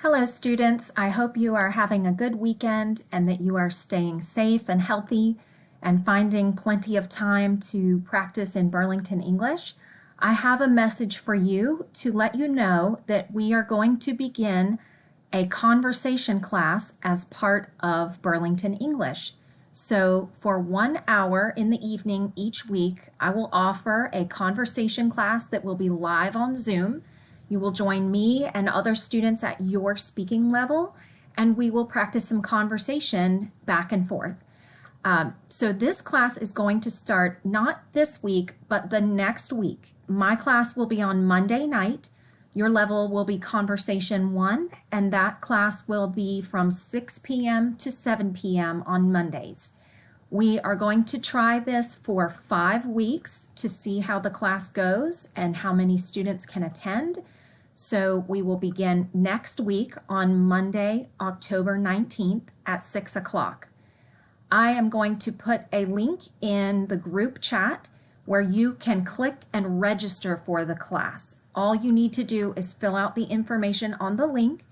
Hello students, I hope you are having a good weekend and that you are staying safe and healthy and finding plenty of time to practice in Burlington English. I have a message for you to let you know that we are going to begin a conversation class as part of Burlington English. So for 1 hour in the evening each week, I will offer a conversation class that will be live on Zoom. You will join me and other students at your speaking level, and we will practice some conversation back and forth. So this class is going to start not this week, but the next week. My class will be on Monday night. Your level will be Conversation 1, and that class will be from 6 p.m. to 7 p.m. on Mondays. We are going to try this for 5 weeks to see how the class goes and how many students can attend. So we will begin next week on Monday, October 19th at 6 o'clock. I am going to put a link in the group chat where you can click and register for the class. All you need to do is fill out the information on the link,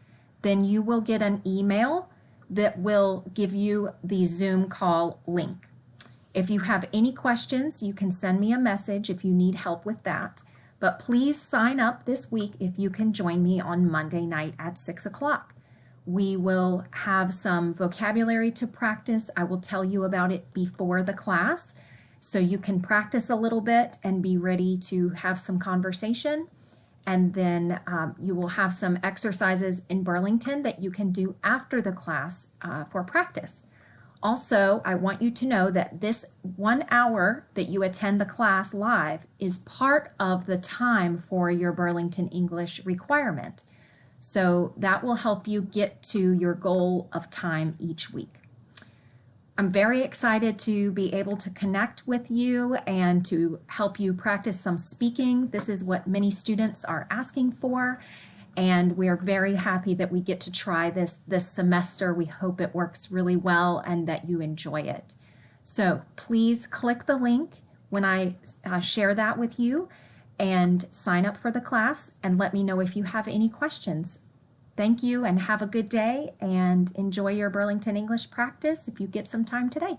then you will get an email that will give you the Zoom call link. If you have any questions, you can send me a message if you need help with that. But please sign up this week if you can join me on Monday night at 6 o'clock. We will have some vocabulary to practice. I will tell you about it before the class so you can practice a little bit and be ready to have some conversation. And then you will have some exercises in Burlington that you can do after the class for practice. Also, I want you to know that this 1 hour that you attend the class live is part of the time for your Burlington English requirement. So that will help you get to your goal of time each week. I'm very excited to be able to connect with you and to help you practice some speaking. This is what many students are asking for, and we are very happy that we get to try this semester. We hope it works really well and that you enjoy it. So please click the link when I share that with you and sign up for the class and let me know if you have any questions. Thank you and have a good day and enjoy your Burlington English practice if you get some time today.